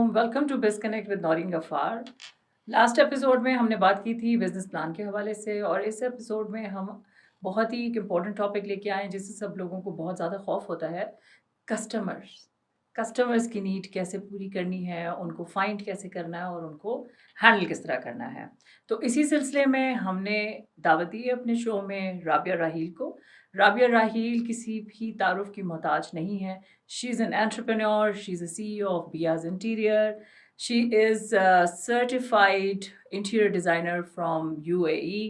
Welcome to Biz Connect with Naureen Ghaffar. Last episode में हमने बात की थी बिज़नेस प्लान के हवाले से, और इस एपिसोड में हम बहुत ही एक इम्पोर्टेंट टॉपिक लेके आए हैं जिससे सब लोगों को बहुत ज़्यादा खौफ होता है। कस्टमर्स की नीड कैसे पूरी करनी है, उनको फाइंड कैसे करना है और उनको हैंडल किस तरह करना है। तो इसी सिलसिले में हमने दावत दी है अपने शो में राबिया राहील को। राबिया राहील किसी भी तारुफ की मोहताज नहीं है। She is an entrepreneur, she is a CEO of Biyaj interior, she is certified interior designer from UAE।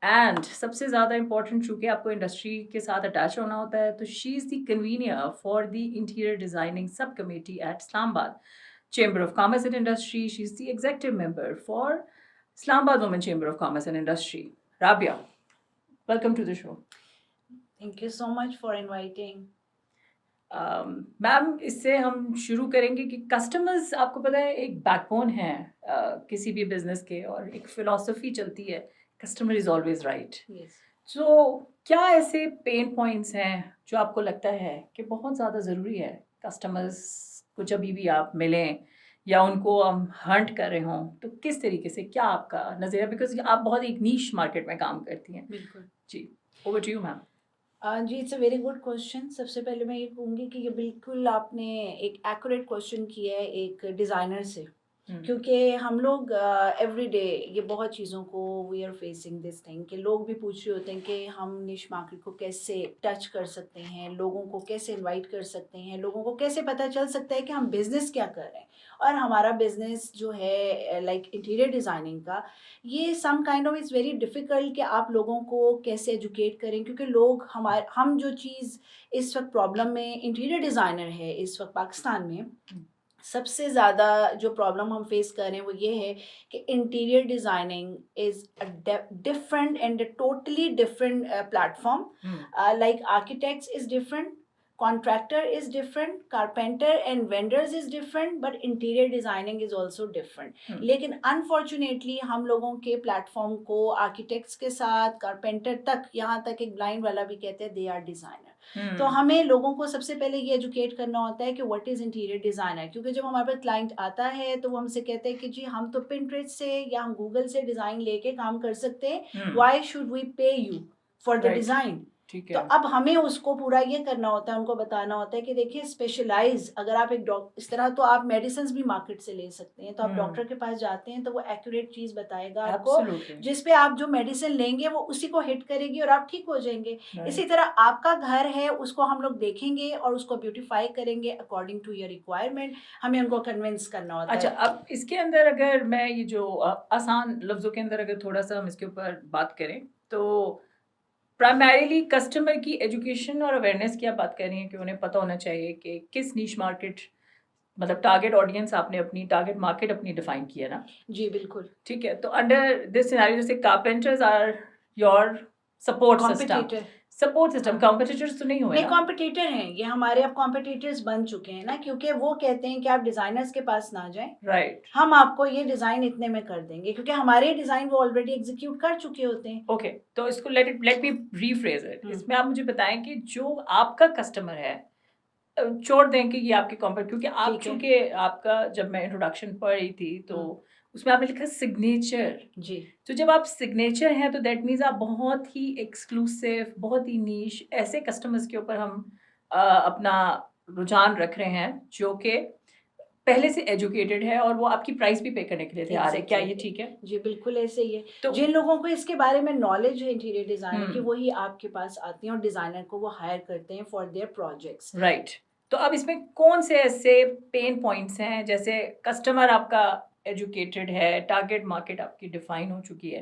And सबसे ज़्यादा इम्पॉर्टेंट, चूँकि आपको इंडस्ट्री के साथ अटैच होना होता है, तो she is the convener for the interior designing sub committee at Islamabad chamber of commerce and industry. She is the executive member for Islamabad women chamber of commerce and industry. Rabia, welcome to the show. Thank you so much for inviting. Ma'am, इससे हम शुरू करेंगे कि customers, आपको पता है, एक backbone है किसी भी बिजनेस के, और एक फिलॉसफी चलती है, customer is always right. Yes. तो क्या ऐसे पेन पॉइंट्स हैं जो आपको लगता है कि बहुत ज़्यादा ज़रूरी है कस्टमर्स को जब भी आप मिलें या उनको हम हंट कर रहे हों, तो किस तरीके से, क्या आपका नज़रिया, बिकॉज आप बहुत एक नीश मार्केट में काम करती हैं। बिल्कुल जी, ओवर टू यू मैम। जी, it's a very good question. सबसे पहले मैं ये कहूँगी कि ये बिल्कुल आपने एक एक्यूरेट क्वेश्चन किया है एक डिज़ाइनर से, क्योंकि हम लोग एवरी डे ये बहुत चीज़ों को we are facing this thing कि लोग भी पूछ रहे होते हैं कि हम निश मार्केट को कैसे टच कर सकते हैं, लोगों को कैसे इनवाइट कर सकते हैं, लोगों को कैसे पता चल सकता है कि हम बिज़नेस क्या कर रहे हैं। और हमारा बिज़नेस जो है लाइक इंटीरियर डिज़ाइनिंग का, ये some kind of is very difficult कि आप लोगों को कैसे एजुकेट करें, क्योंकि लोग हम जो चीज़ इस वक्त प्रॉब्लम में इंटीरियर डिज़ाइनर है इस वक्त पाकिस्तान में, सबसे ज़्यादा जो प्रॉब्लम हम फेस कर रहे हैं वो ये है कि interior designing is a different and totally different platform. Like architects is different, contractor is different, carpenter and vendors is different, but interior designing is also different. लेकिन unfortunately हम लोगों के प्लेटफॉर्म को आर्किटेक्ट्स के साथ कारपेंटर तक, यहाँ तक एक ब्लाइंड वाला भी कहते हैं दे आर डिज़ाइनर। तो हमें लोगों को सबसे पहले ये एजुकेट करना होता है कि व्हाट इज़ इंटीरियर डिज़ाइनर, क्योंकि जब हमारे पास क्लाइंट आता है तो वो हमसे कहते हैं कि जी हम तो पिंटरेस्ट से या हम गूगल से डिज़ाइन लेके काम कर सकते हैं, व्हाई शुड वी पे यू फॉर द डिज़ाइन। तो अब हमें उसको पूरा ये करना होता है, उनको बताना होता है कि देखिए स्पेशलाइज, अगर आप एक इस तरह तो आप मेडिसिन भी मार्केट से ले सकते हैं, तो आप डॉक्टर के पास जाते हैं तो वो एक्यूरेट चीज़ बताएगा आपको, जिस पे आप जो मेडिसिन लेंगे वो उसी को हिट करेगी और आप ठीक हो जाएंगे। इसी तरह आपका घर है, उसको हम लोग देखेंगे और उसको ब्यूटिफाई करेंगे अकॉर्डिंग टू योर रिक्वायरमेंट। हमें उनको कन्विंस करना होता है। अच्छा, अब इसके अंदर अगर मैं ये जो आसान लफ्ज़ों के अंदर अगर थोड़ा सा हम इसके ऊपर बात करें, तो प्राइमरीली कस्टमर की एजुकेशन और अवेयरनेस की आप बात कर रही हैं कि उन्हें पता होना चाहिए कि किस नीश मार्केट, मतलब टारगेट ऑडियंस, आपने अपनी टारगेट मार्केट अपनी डिफाइन किया ना। जी बिल्कुल, ठीक है। तो अंडर दिस सिनेरियो, जैसे carpenters are your support system, competitors तो नहीं हुए ना? कॉम्पिटिटर हैं ये, हमारे अब कॉम्पिटिटर्स बन चुके हैं ना, क्योंकि वो कहते हैं कि आप डिजाइनर्स के पास ना जाएं, राइट। हम आपको ये डिजाइन इतने में कर देंगे, क्योंकि हमारे डिजाइन वो ऑलरेडी एग्जीक्यूट कर चुके होते हैं। ओके, तो इसको लेट मी रीफ्रेज इट। इसमें आप मुझे बताएं कि जो आपका कस्टमर है, छोड़ दें कि ये आपके कॉम्पिट, क्योंकि आप, चूंकि आपका, जब मैं इंट्रोडक्शन पढ़ रही थी तो उसमें आपने लिखा सिग्नेचर। जी, तो जब आप सिग्नेचर हैं तो दैट मीन्स आप बहुत ही एक्सक्लूसिव, बहुत ही नीश ऐसे कस्टमर्स के ऊपर हम अपना रुझान रख रहे हैं जो कि पहले से एजुकेटेड है और वो आपकी प्राइस भी पे करने के लिए तैयार है। क्या ये ठीक है? जी बिल्कुल ऐसे ही है। तो जिन लोगों को इसके बारे में नॉलेज है इंटीरियर डिजाइनर की, वही आपके पास आते हैं और डिजाइनर को वो हायर करते हैं फॉर देयर प्रोजेक्ट्स। राइट। तो अब इसमें कौन से ऐसे पेन पॉइंट्स हैं, जैसे कस्टमर आपका एजुकेटेड है, टारगेट मार्केट आपकी डिफाइन हो चुकी है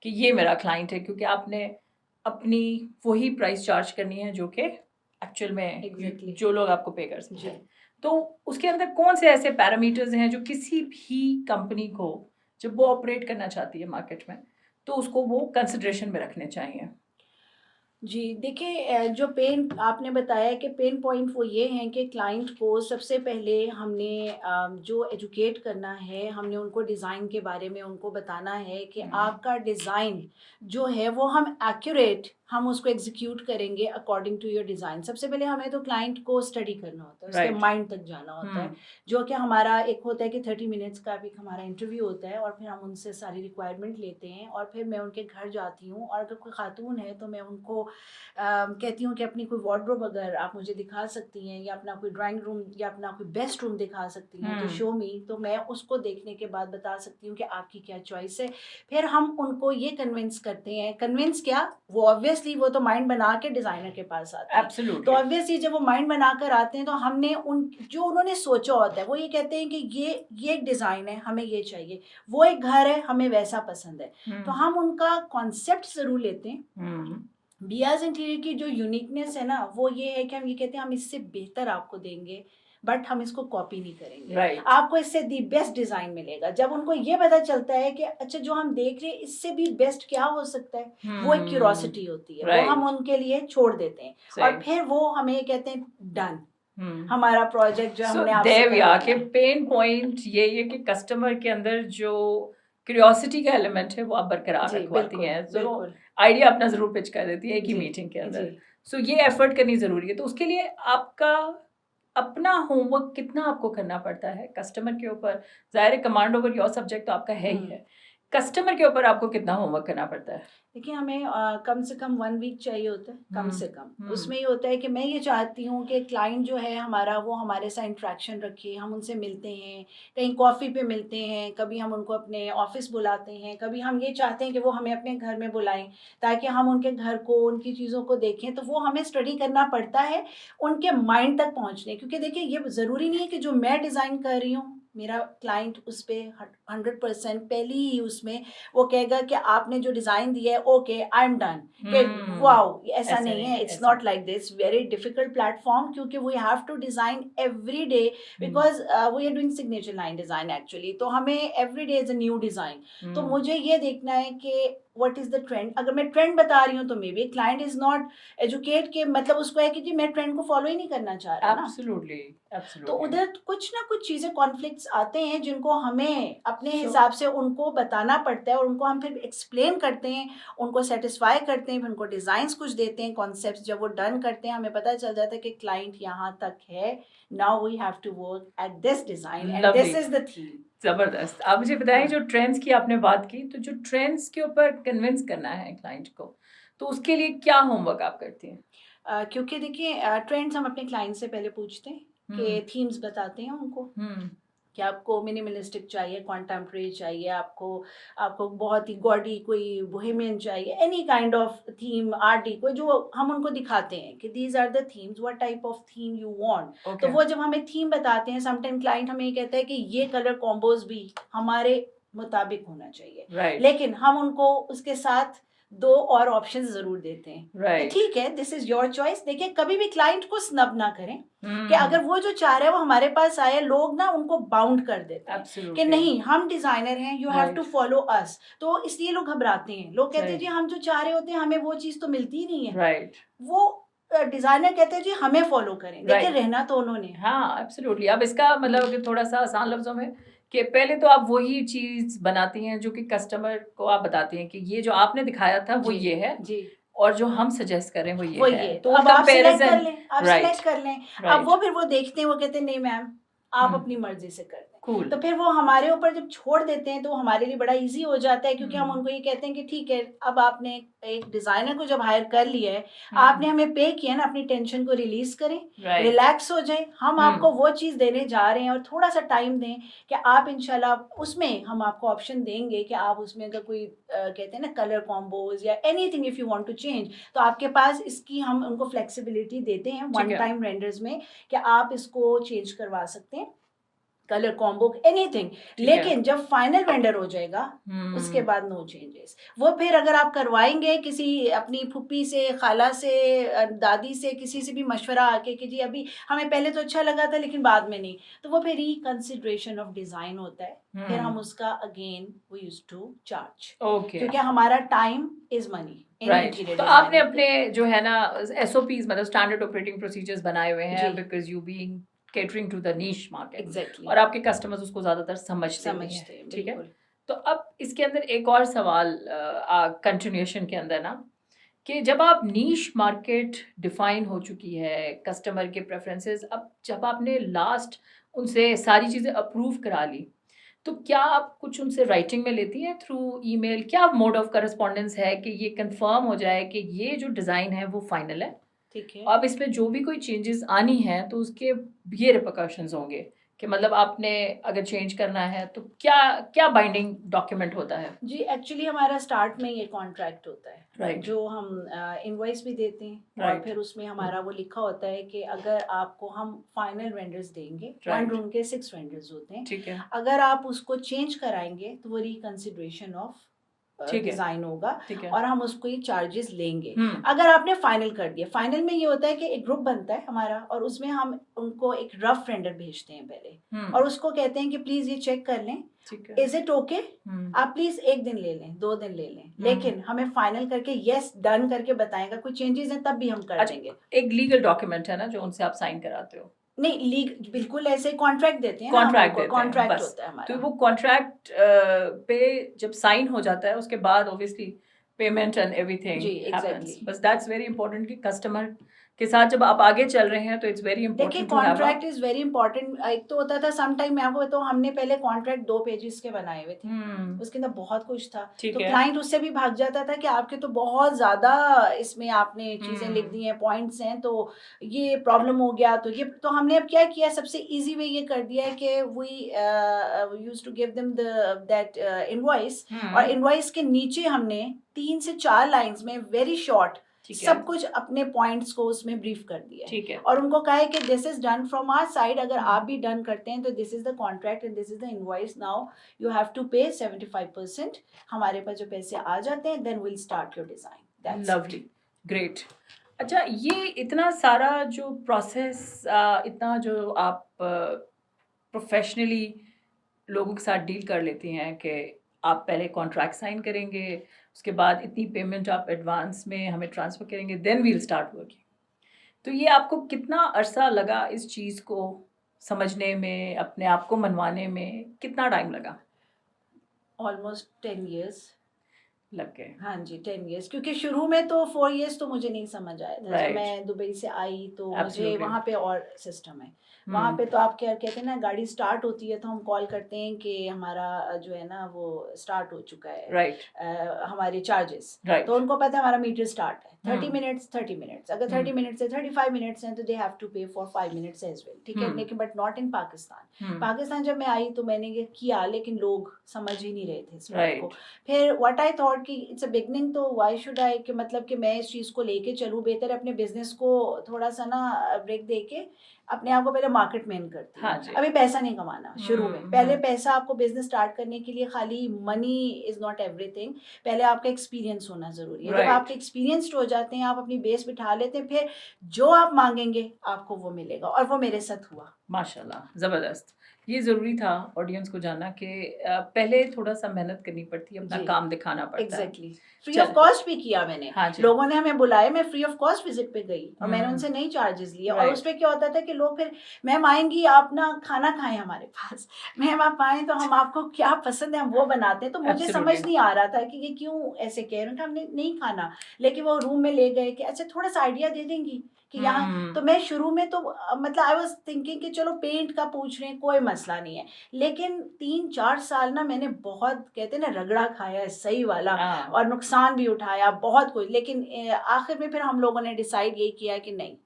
कि ये मेरा क्लाइंट है, क्योंकि आपने अपनी वही प्राइस चार्ज करनी है जो कि एक्चुअल में जो लोग आपको पे कर सकते हैं। तो उसके अंदर कौन से ऐसे पैरामीटर्स हैं जो किसी भी कंपनी को, जब वो ऑपरेट करना चाहती है मार्केट में, तो उसको वो कंसिडरेशन में रखने चाहिए? जी, देखिए जो पेन आपने बताया कि पेन पॉइंट वो ये हैं कि क्लाइंट को सबसे पहले हमने जो एजुकेट करना है, हमने उनको डिज़ाइन के बारे में उनको बताना है कि आपका डिज़ाइन जो है वो हम एक्यूरेट हम उसको एग्जीक्यूट करेंगे अकॉर्डिंग टू योर डिज़ाइन। सबसे पहले हमें तो क्लाइंट को स्टडी करना होता है, उसके राइट। माइंड तक जाना होता है, जो कि हमारा एक होता है कि 30 मिनट्स का भी हमारा इंटरव्यू होता है और फिर हम उनसे सारी रिक्वायरमेंट लेते हैं और फिर मैं उनके घर जाती हूँ और अगर कोई खातून है तो मैं उनको कहती हूँ कि अपनी कोई वार्डरोब अगर आप मुझे दिखा सकती हैं या अपना कोई ड्राइंग रूम या अपना कोई बेस्ट रूम दिखा सकती हैं तो शो मी, तो मैं उसको देखने के बाद बता सकती हूँ कि आपकी क्या चॉइस है। फिर हम उनको ये कन्विंस करते हैं, कन्विंस क्या, वो ऑब्वियसली वो तो माइंड बना के डिज़ाइनर के पास आते हैं। तो एब्सोल्युटली। ऑब्वियसली जब वो माइंड बनाकर आते हैं तो हमने उन जो उन्होंने सोचा होता है वो ये कहते हैं कि ये एक डिज़ाइन है, हमें ये चाहिए, वो एक घर है, हमें वैसा पसंद है। तो हम उनका कॉन्सेप्ट ज़रूर लेते हैं। बियाज इंटीरियर की जो यूनिकनेस है ना वो ये है कि हम ये कहते हैं हम इससे बेहतर आपको देंगे, बट हम इसको कॉपी नहीं करेंगे। राइट। आपको इससे दी बेस्ट डिज़ाइन मिलेगा। जब उनको ये पता चलता है कि अच्छा जो हम देख रहे हैं इससे भी बेस्ट क्या हो सकता है, वो एक क्यूरोसिटी होती है, वो हम उनके लिए छोड़ देते हैं और फिर वो हमें ये कहते हैं डन, हमारा प्रोजेक्ट जो सो हमने आपसे देव या करवाना के है। पेन पॉइंट ये है कि कस्टमर के अंदर जो क्यूरियोसिटी का एलिमेंट है वो आप बरकरार जी, रखवाती बिल्कुल, हैं, सो बिल्कुल। आइडिया अपना ज़रूर पिच कर देती है एक ही जी, मीटिंग के अंदर। जी। सो ये एफर्ट करनी ज़रूरी है। तो उसके लिए आपका अपना होमवर्क कितना आपको करना पड़ता है कस्टमर के ऊपर? ज़ाहिर है कमांड ओवर योर सब्जेक्ट तो आपका है ही है। कस्टमर के ऊपर आपको कितना होमवर्क करना पड़ता है? देखिए हमें कम से कम 1 वीक चाहिए होता है, कम से कम। हुँ। उसमें ये होता है कि मैं ये चाहती हूँ कि क्लाइंट जो है हमारा वो हमारे साथ इंटरेक्शन रखे, हम उनसे मिलते हैं, कहीं कॉफ़ी पे मिलते हैं, कभी हम उनको अपने ऑफ़िस बुलाते हैं, कभी हम ये चाहते हैं कि वो हमें अपने घर में बुलाएँ, ताकि हम उनके घर को, उनकी चीज़ों को देखें। तो वो हमें स्टडी करना पड़ता है उनके माइंड तक पहुँचने, क्योंकि देखिए ये ज़रूरी नहीं है कि जो मैं डिज़ाइन कर रही हूँ, मेरा क्लाइंट उस पे 100% पहले ही उसमें वो कहेगा कि आपने जो डिज़ाइन दिया है ओके आई एम डन, कि वाओ ऐसा नहीं है, it's not like this, very difficult platform, क्योंकि we have to design every day because we are doing signature line design actually, तो हमें every day is a new design. तो मुझे ये देखना है कि व्हाट इज़ द ट्रेंड। अगर मैं ट्रेंड बता रही हूँ तो may be client is not educate, के मतलब उसको है कि जी मैं ट्रेंड को फॉलो ही नहीं करना चाह रहा ना। एब्सोल्युटली, तो एब्सोल्युटली। उधर कुछ ना कुछ चीज़ें कॉन्फ्लिक्ट्स आते हैं जिनको हमें अपने So- हिसाब से उनको बताना पड़ता है और उनको हम फिर एक्सप्लेन करते हैं, उनको सेटिस्फाई करते हैं, फिर उनको डिज़ाइंस कुछ देते हैं, कॉन्सेप्ट्स जब वो डन करते हैं हमें पता चल जाता है कि क्लाइंट यहाँ तक है, now we have to work at this design and Lovely. This is the theme. ज़बरदस्त। आप मुझे बताएँ हाँ। जो ट्रेंड्स की आपने बात की, तो जो ट्रेंड्स के ऊपर कन्विंस करना है क्लाइंट को, तो उसके लिए क्या होमवर्क आप करती हैं? क्योंकि देखिए ट्रेंड्स हम अपने क्लाइंट से पहले पूछते हैं कि थीम्स बताते हैं उनको कि आपको मिनिमलिस्टिक चाहिए, कॉन्टेम्परेरी चाहिए, आपको आपको बहुत ही गॉडी कोई बोहेमियन चाहिए, any kind of theme, art deco, जो हम उनको दिखाते हैं कि these are the themes, what type of theme you want. तो ओके। वो जब हमें थीम बताते हैं, समटाइम क्लाइंट हमें ये कहता है कि ये कलर कॉम्बोज भी हमारे मुताबिक होना चाहिए, राइट, लेकिन हम उनको उसके साथ 2 और ऑप्शंस ज़रूर देते हैं कि राइट। ठीक है, दिस इज़ योर चॉइस। देखिए कभी भी क्लाइंट को स्नब ना करें कि हुँ, अगर वो जो चाह रहा है वो हमारे पास आए, लोग ना उनको बाउंड कर देते हैं कि एब्सोल्युटली। नहीं हम डिजाइनर हैं, you have to right, follow us. तो इसलिए लोग घबराते हैं, लोग कहते हैं राइट, जी हम जो चाह रहे होते हैं हमें वो चीज़ तो मिलती ही नहीं है। राइट, वो डिजाइनर कहते हैं जी हमें फॉलो करें। देखिए राइट। रहना तो उन्होंने है। हाँ, एब्सोल्युटली। अब इसका मतलब कि थोड़ा-सा आसान लफ्ज़ों में कि पहले तो आप वही चीज़ बनाती हैं जो कि कस्टमर को आप बताती हैं कि ये जो आपने दिखाया था वो जी, ये है जी और जो हम सजेस्ट कर रहे हैं वो ये वो है। ये तो अब आप सिलेक्ट कर कंपैरिज़न लें, आप राइट, सिलेक्ट कर लें। अब राइट। वो फिर वो देखते हैं, वो कहते हैं नहीं मैम आप हुँ, अपनी मर्जी से कर दें। कूल। तो फिर वो हमारे ऊपर जब छोड़ देते हैं तो हमारे लिए बड़ा ईज़ी हो जाता है, क्योंकि हम हुँ, उनको ये कहते हैं कि ठीक है, अब आपने एक डिज़ाइनर को जब हायर कर लिया है, हुँ, आपने हमें पे किया है ना, अपनी टेंशन को रिलीज़ करें, राइट। रिलैक्स हो जाएँ। हम आपको हुँ, वो चीज़ देने जा रहे हैं और थोड़ा-सा टाइम दें कि आप इंशाल्लाह उसमें हम आपको ऑप्शन देंगे कि आप उसमें अगर कोई कहते हैं ना कलर कॉम्बोज़ या anything if you want to change, तो आपके पास इसकी हम उनको फ्लेक्सिबिलिटी देते हैं ठीक वन है। टाइम रेंडर्स में कि आप इसको चेंज करवा सकते हैं। Colour combo, anything. ठीक है। लेकिन जब फाइनल वेंडर हो जाएगा उसके बाद नो चेंजेस। वो फिर अगर आप करवाएंगे किसी अपनी फूफी से, खाला से, दादी से, किसी से भी मशवरा आके कि जी अभी हमें पहले तो अच्छा लगा था लेकिन बाद में नहीं, तो वो फिर रिकंसिडरेशन ऑफ डिजाइन होता है। फिर हम उसका again we use to charge, okay, क्योंकि हमारा टाइम इज मनी। राइट। तो आपने अपने जो है ना SOPs मतलब स्टैंडर्ड ऑपरेटिंग प्रोसीजर्स बनाए हुए हैं, जी। Because you being catering to the niche market, exactly, और आपके कस्टमर्स उसको ज़्यादातर समझते भी समझते हैं, हैं ठीक है। बिल्कुल। तो अब इसके अंदर एक और सवाल कंटिन्यूएशन के अंदर ना, कि जब आप नीश मार्केट डिफाइन हो चुकी है, कस्टमर के प्रेफरेंसेस, अब जब आपने लास्ट उनसे सारी चीज़ें अप्रूव करा ली, तो क्या आप कुछ उनसे राइटिंग में लेती हैं थ्रू ईमेल? क्या मोड ऑफ करस्पॉन्डेंस है कि ये कंफर्म हो जाए कि ये जो डिज़ाइन है वो फाइनल है, ठीक है अब इसमें जो भी कोई चेंजेस आनी हैं तो उसके ये रिपरकशंस होंगे, कि मतलब आपने अगर चेंज करना है तो क्या क्या बाइंडिंग डॉक्यूमेंट होता है? जी। एक्चुअली हमारा स्टार्ट में ये कॉन्ट्रैक्ट होता है, राइट, जो हम इनवॉइस भी देते हैं, और राइट, फिर उसमें हमारा वो लिखा होता है कि अगर आपको हम फाइनल वेंडर्स देंगे, वन राइट, रूम के 6 वेंडर्स होते हैं, ठीक है, अगर आप उसको चेंज कराएंगे तो वो रिकंसिडरेशन ऑफ ठीक है, डिजाइन होगा, ठीक है। और हम उसको ये चार्जेस लेंगे। हुँ, अगर आपने फाइनल कर दिया, फाइनल में ये होता है कि एक ग्रुप बनता है हमारा, और उसमें हम उनको एक रफ रेंडर भेजते हैं पहले, हुँ, और उसको कहते हैं कि प्लीज ये चेक कर लें, ठीक है। Is it okay. हुँ, आप प्लीज 1 दिन ले लें, 2 दिन ले लें, हुँ। लेकिन हमें फाइनल करके यस डन करके बताएगा। कोई चेंजेस हैं तब भी हम कर अच्छा, देंगे। एक लीगल डॉक्यूमेंट है ना जो उनसे आप साइन कराते हो? नहीं, लीग बिल्कुल ऐसे कॉन्ट्रैक्ट देते हैं ना, हम कॉन्ट्रैक्ट उनको देते हैं, कॉन्ट्रैक्ट बस। होता है तो हमारा। वो कॉन्ट्रैक्ट पे जब साइन हो जाता है उसके बाद ऑब्वियसली पेमेंट एंड एवरीथिंग जी, हैपेंस। एग्जैक्टली। बस दैट्स वेरी इंपॉर्टेंट कि कस्टमर के साथ जब आप आगे चल रहे हैं तो इट्स वेरी देखिए, important to have a contract is very important. एक तो होता था सम टाइम, मैं आपको बताऊं, हमने पहले कॉन्ट्रैक्ट 2 पेजेस के बनाए हुए थे, उसके अंदर बहुत कुछ था, ठीक तो है। क्लाइंट उससे भी भाग जाता था कि आपके तो बहुत ज्यादा इसमें आपने चीजें लिख दी हैं, पॉइंट्स हैं, तो ये प्रॉब्लम हो गया। तो ये तो हमने अब क्या किया, सबसे इजी वे ये कर दिया है कि we use to give them that invoice, और इनवॉइस के नीचे हमने 3 से 4 लाइंस में वेरी शॉर्ट ठीक है, सब कुछ अपने पॉइंट्स को उसमें ब्रीफ कर दिया है, ठीक है। और उनको कहा है कि this is done from our side. अगर हम्म। आप भी डन करते हैं तो this is the contract and this is the invoice. Now you have to pay 75%। हमारे पास जो पैसे आ जाते हैं, then will start your design. That's lovely, great. अच्छा, ये इतना सारा जो प्रोसेस, इतना जो आप प्रोफेशनली लोगों के साथ डील कर लेती हैं कि आप पहले कॉन्ट्रैक्ट साइन करेंगे, उसके बाद इतनी पेमेंट आप एडवांस में हमें ट्रांसफ़र करेंगे, देन वील स्टार्ट वर्किंग। तो ये आपको कितना अरसा लगा इस चीज़ को समझने में, अपने आप को मनवाने में कितना टाइम लगा? ऑलमोस्ट 10 years लग गए? हाँ जी, 10 years, क्योंकि शुरू में तो 4 years तो मुझे नहीं समझ आया था। जब राइट, मैं दुबई से आई तो मुझे एब्सोल्युटली। वहाँ पे और सिस्टम है। वहाँ पे तो आप क्या कहते हैं ना, गाड़ी स्टार्ट होती है तो हम कॉल करते हैं कि हमारा जो है ना वो स्टार्ट हो चुका है, राइट, हमारे चार्जेस। राइट। तो उनको पता है हमारा मीटर स्टार्ट है, 30 हम्म, मिनट्स 30 मिनट्स। अगर 30 हम्म, मिनट्स से 35 मिनट्स हैं तो दे हैव टू पे फॉर 5 मिनट्स एज वेल, ठीक है। हम्म, लेकिन बट नॉट इन पाकिस्तान। हम्म, पाकिस्तान जब मैं आई तो मैंने ये किया, लेकिन लोग समझ ही नहीं रहे थे इस बात को। राइट, फिर व्हाट आई थॉट कि इट्स अ बिगनिंग, तो व्हाई शुड आई, कि मतलब कि मैं इस चीज़ को लेके चलूँ, बेहतर है अपने बिजनेस को थोड़ा सा ना ब्रेक दे के अपने आप को पहले मार्केट में इन करती हूँ। हाँ जी। अभी पैसा नहीं कमाना शुरू में, पहले हम्म, पैसा आपको बिजनेस स्टार्ट करने के लिए, खाली मनी इज नॉट एवरीथिंग, पहले आपका एक्सपीरियंस होना जरूरी है। जब राइट। आपके एक्सपीरियंस्ड हो जाते हैं, आप अपनी बेस बिठा लेते हैं, फिर जो आप मांगेंगे आपको वो मिलेगा, और वो मेरे साथ हुआ। माशाल्लाह, ज़बरदस्त। ये ज़रूरी था ऑडियंस को जानना कि पहले थोड़ा सा मेहनत करनी पड़ती है, अपना जी, काम दिखाना पड़ता है। एग्जैक्टली। फ्री चल, ऑफ कॉस्ट भी किया मैंने। हाँ जी। लोगों ने हमें बुलाया, मैं फ्री ऑफ कॉस्ट विजिट पे गई, और मैंने हम्म, उनसे नहीं चार्जेस लिए। और राइट, उस पे क्या होता था कि लोग फिर, मैम आएंगी आप ना खाना खाएं हमारे पास, मैम आप आए तो हम आपको क्या पसंद है हम वो बनाते हैं। तो मुझे समझ एब्सोल्युटली। नहीं आ रहा था कि ये क्यों ऐसे कह रहे हैं, हमने नहीं खाना। लेकिन वो रूम में ले गए कि अच्छा थोड़ा सा आइडिया दे देंगी कि यहाँ। तो हम्म, मैं शुरू में तो मतलब आई वाज थिंकिंग कि चलो पेंट का पूछ रहे हैं, कोई मसला नहीं है। लेकिन 3-4 साल ना मैंने बहुत, कहते हैं ना, रगड़ा खाया है सही वाला, हाँ, और नुकसान भी उठाया बहुत कुछ। लेकिन आखिर में फिर हम लोगों ने डिसाइड यही किया कि नहीं,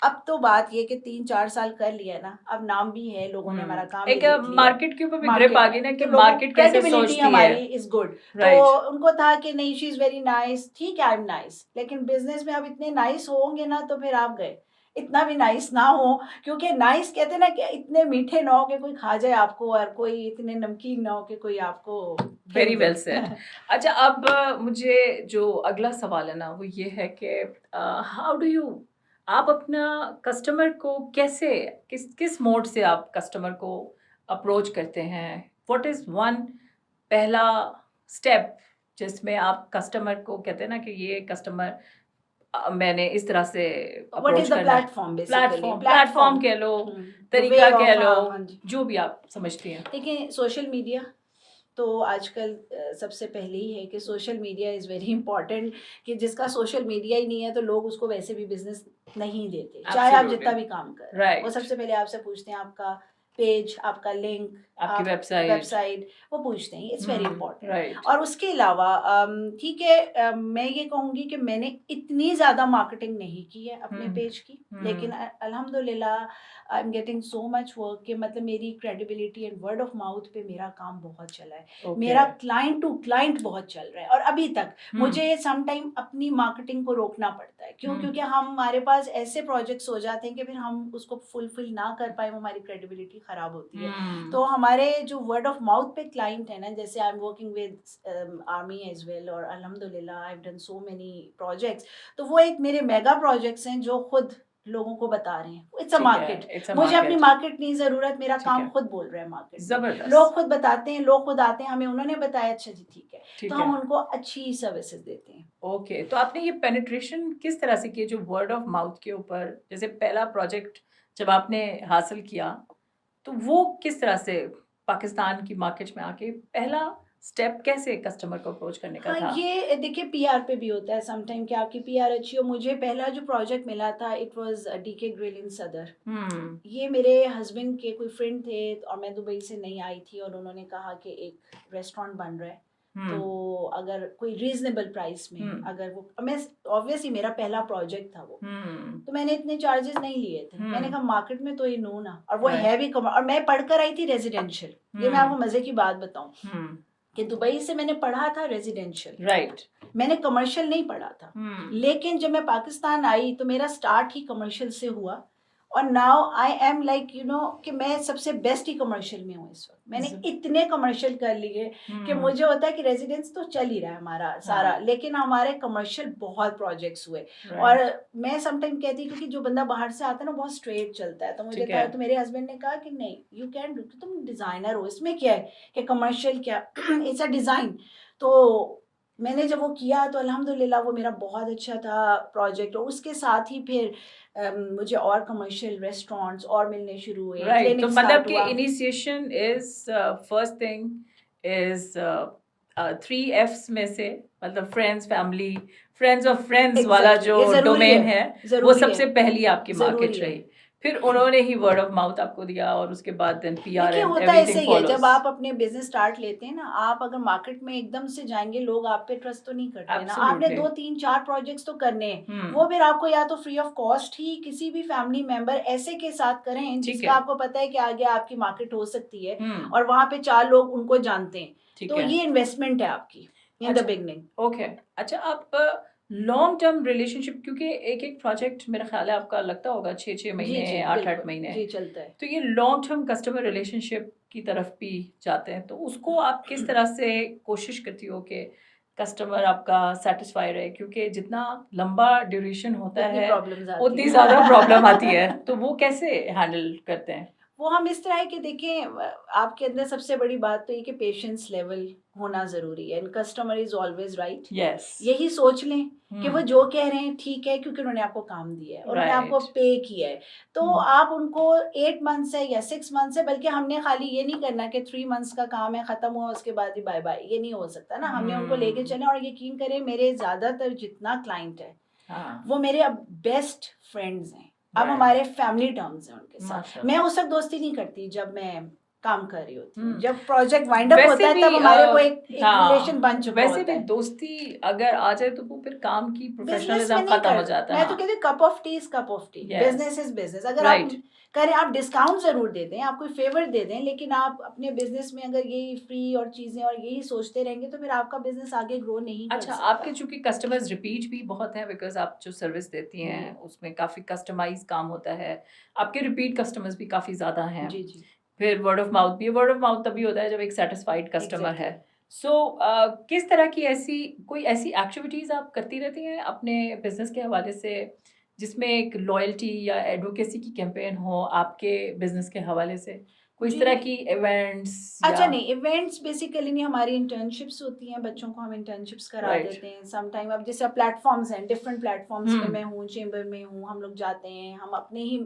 अब तो बात ये कि 3-4 साल कर लिया ना, अब नाम भी है, लोगों ने हमारा काम भी एक देख लिया। मार्केट के ऊपर भी ग्रिप आ गई ना कि तो लोगों, मार्केट कैसे क्रेडिबिलिटी सोचती हमारी है। Is good. तो राइट, उनको था कि नहीं, शी इज वेरी नाइस, ठीक है, आई एम नाइस। लेकिन बिजनेस में अब इतने नाइस होंगे ना तो फिर आप गए, इतना भी नाइस ना हो, क्योंकि नाइस कहते हैं ना कि इतने मीठे ना हो कि कोई खा जाए आपको, और कोई इतने नमकीन ना हो कि कोई आपको वेरी फेंक दे। Well said. अच्छा, अब मुझे जो अगला सवाल है ना वो ये है कि हाउ डू यू, आप अपना कस्टमर को कैसे, किस मोड से आप कस्टमर को अप्रोच करते हैं? व्हाट इज़ वन पहला स्टेप जिसमें आप कस्टमर को कहते हैं ना कि ये कस्टमर मैंने इस तरह से व्हाट अप्रोच इज द करना है। Platform basically? प्लेटफॉर्म कह लो, द वे तरीका ऑफ, कह लो, हाँ जी। जो भी आप समझती हैं। देखिए, सोशल मीडिया तो आजकल सबसे पहले ही है कि social media is very important, कि जिसका सोशल मीडिया ही नहीं है तो लोग उसको वैसे भी बिजनेस नहीं देते, चाहे आप Absolutely. जितना भी काम कर रहे हैं। वो Right. सबसे पहले आपसे पूछते हैं आपका पेज, आपका लिंक, आपकी वेबसाइट, वो पूछते हैं। It's very important. राइट। और उसके अलावा ठीक है, मैं ये कहूँगी कि मैंने इतनी ज़्यादा मार्केटिंग नहीं की है अपने पेज की, लेकिन अल्हम्दुलिल्लाह I am getting so much work कि मतलब मेरी credibility and word of mouth पे मेरा काम बहुत चला है। मेरा क्लाइंट टू क्लाइंट बहुत चल रहा है, और अभी तक मुझे सम टाइम अपनी मार्केटिंग को रोकना पड़ता है। क्यों? क्योंकि हमारे पास ऐसे प्रोजेक्ट्स हो जाते हैं कि फिर हम उसको फुलफिल ना कर पाए, वो हमारी क्रेडिबिलिटी खराब होती है। तो हमारे जो वर्ड ऑफ माउथ पे क्लाइंट है ना, जैसे I am working with army as well, और अल्हम्दुलिल्लाह I have done so many projects, तो वो एक मेरे मेगा प्रोजेक्ट्स हैं जो खुद लोगों को बता रहे हैं। इट्स अ मार्केट, मुझे अपनी मार्केट नहीं जरूरत, मेरा काम खुद बोल रहा है मार्केट। जबरदस्त। लोग खुद बताते हैं, लोग खुद आते हैं, हमें उन्होंने बताया, अच्छा जी ठीक है, तो हम उनको अच्छी सर्विसेज देते हैं। ओके, तो आपने ये पेनिट्रेशन किस तरह से किया, जो वर्ड ऑफ माउथ के ऊपर, जैसे पहला प्रोजेक्ट जब आपने हासिल किया तो वो किस तरह से पाकिस्तान की मार्केट में आके पहला स्टेप कैसे कस्टमर को अप्रोच करने का था? ये देखिए पीआर पे भी होता है समटाइम कि आपकी पीआर अच्छी हो। मुझे पहला जो प्रोजेक्ट मिला था, इट वाज डीके ग्रिल इन सदर। ये मेरे हस्बैंड के कोई फ्रेंड थे, और मैं दुबई से नहीं आई थी, और उन्होंने कहा कि एक रेस्टोरेंट बन रहा है, तो अगर कोई रीजनेबल प्राइस में, अगर वो, मैं ऑब्वियसली मेरा पहला प्रोजेक्ट था वो, तो मैंने इतने चार्जेस नहीं लिए थे। मैंने कहा मार्केट में तो ये नो ना, और वो है भी कम, और मैं पढ़कर आई थी रेजिडेंशियल। ये मैं आपको मजे की बात बताऊं कि दुबई से मैंने पढ़ा था रेजिडेंशियल, राइट। मैंने कमर्शियल नहीं पढ़ा था। लेकिन जब मैं पाकिस्तान आई तो मेरा स्टार्ट ही कमर्शियल से हुआ, और now I am like you know कि मैं सबसे बेस्ट ही कमर्शियल में हूँ इस वक्त। मैंने इतने कमर्शियल कर लिए कि मुझे होता है कि रेजिडेंस तो चल ही रहा है हमारा सारा, लेकिन हमारे कमर्शियल बहुत प्रोजेक्ट्स हुए। और मैं समटाइम कहती हूँ, क्योंकि जो बंदा बाहर से आता है ना बहुत स्ट्रेट चलता है, तो मुझे था, तो मेरे हस्बैंड ने कहा कि नहीं, यू कैन डू, तुम डिजाइनर हो, इसमें क्या है कि कमर्शियल क्या, इट्स अ डिजाइन। तो मैंने जब वो किया तो अल्हम्दुलिल्लाह वो मेरा बहुत अच्छा था प्रोजेक्ट, और उसके साथ ही फिर मुझे और कमर्शियल रेस्टोरेंट्स और मिलने शुरू हुए। राइट, तो मतलब कि initiation is first thing is 3 F's में से, मतलब friends, family, friends of friends वाला जो डोमेन है वो सबसे पहली आपकी मार्केट रही। फिर उन्होंने ही वर्ड ऑफ माउथ आपको दिया, और उसके बाद then PR and everything follows. जब आप अपने बिजनेस स्टार्ट लेते हैं ना, आप अगर मार्केट में एकदम से जाएंगे, लोग आप पे ट्रस्ट तो नहीं करते ना। आपने 2, 3, 4 प्रोजेक्ट्स तो करने हैं, वो फिर आपको या तो फ्री ऑफ कॉस्ट ही किसी भी फैमिली मेंबर ऐसे के साथ करें जिसका आपको पता है कि आगे आपकी मार्केट हो सकती है, और वहाँ पे 4 लोग उनको जानते हैं, तो ये इन्वेस्टमेंट है आपकी इन द बिगनिंग। ओके, अच्छा, आप लॉन्ग टर्म रिलेशनशिप, क्योंकि एक प्रोजेक्ट मेरा ख्याल है आपका लगता होगा 6 महीने, 8 महीने जी चलता है, तो ये लॉन्ग टर्म कस्टमर रिलेशनशिप की तरफ भी जाते हैं, तो उसको आप किस तरह से कोशिश करती हो कि कस्टमर आपका सेटिस्फाई रहे? क्योंकि जितना लंबा ड्यूरेशन होता है उतनी ज़्यादा प्रॉब्लम आती है, तो वो कैसे हैंडल करते हैं? वो हम इस तरह है कि देखें, आपके अंदर सबसे बड़ी बात तो ये कि पेशेंस लेवल होना ज़रूरी है, and customer is always right. यही सोच लें कि वो जो कह रहे हैं ठीक है, क्योंकि उन्होंने आपको काम दिया है, उन्होंने आपको पे किया है, तो आप उनको 8 मंथ्स है या 6 मंथ्स है, बल्कि हमने खाली ये नहीं करना कि 3 मंथ्स का काम है, ख़त्म हुआ उसके बाद ही बाय बाय, ये नहीं हो सकता ना। हमने उनको लेके चले, और यकीन करें मेरे ज़्यादातर जितना क्लाइंट है वो मेरे अब बेस्ट फ्रेंड्स हैं। अब हमारे फैमिली टर्म्स हैं उनके साथ। मैं उस वक्त दोस्ती नहीं करती जब मैं काम कर रही होती हूँ, जब प्रोजेक्ट वाइंड अप होता है तब हमारे वो एक रिलेशन बन चुका होता है। वैसे भी दोस्ती अगर आ जाए तो वो फिर काम की प्रोफेशनलिज्म खत्म हो जाता है। मैं तो कहती हूँ cup of T is cup of T, business is business. अगर आप करें, आप डिस्काउंट ज़रूर दे दें, आप कोई फ़ेवर दे दें, लेकिन आप अपने बिज़नेस में अगर यही फ्री और चीज़ें और यही सोचते रहेंगे तो फिर आपका बिज़नेस आगे ग्रो नहीं कर अच्छा, सकता। आपके चूँकि कस्टमर्स रिपीट भी बहुत हैं बिकॉज़ आप जो सर्विस देती हैं, उसमें काफ़ी कस्टमाइज़ काम होता है। आपके रिपीट कस्टमर्स भी काफ़ी ज़्यादा हैं। जी, जी। फिर वर्ड ऑफ माउथ भी है, वर्ड ऑफ माउथ तभी होता है जब एक सैटिस्फाइड कस्टमर है। एग्ज़ैक्टली। सो किस तरह की ऐसी कोई ऐसी एक्टिविटीज़ आप करती रहती हैं अपने बिज़नेस के हवाले से, जिसमें एक लॉयल्टी या एडवोकेसी की कैंपेन हो आपके बिज़नेस के हवाले से? कोई इस जी। तरह की इवेंट्स अच्छा या नहीं, इवेंट्स बेसिकली नहीं, हमारी इंटर्नशिप्स होती हैं, बच्चों को हम इंटर्नशिप्स करा राइट। देते हैं। सम टाइम अब जैसे प्लेटफ़ॉर्म्स हैं, डिफरेंट प्लेटफ़ॉर्म्स पे हुँ, मैं हूँ, चेंबर में हूँ, हम लोग जाते हैं, हम अपने ही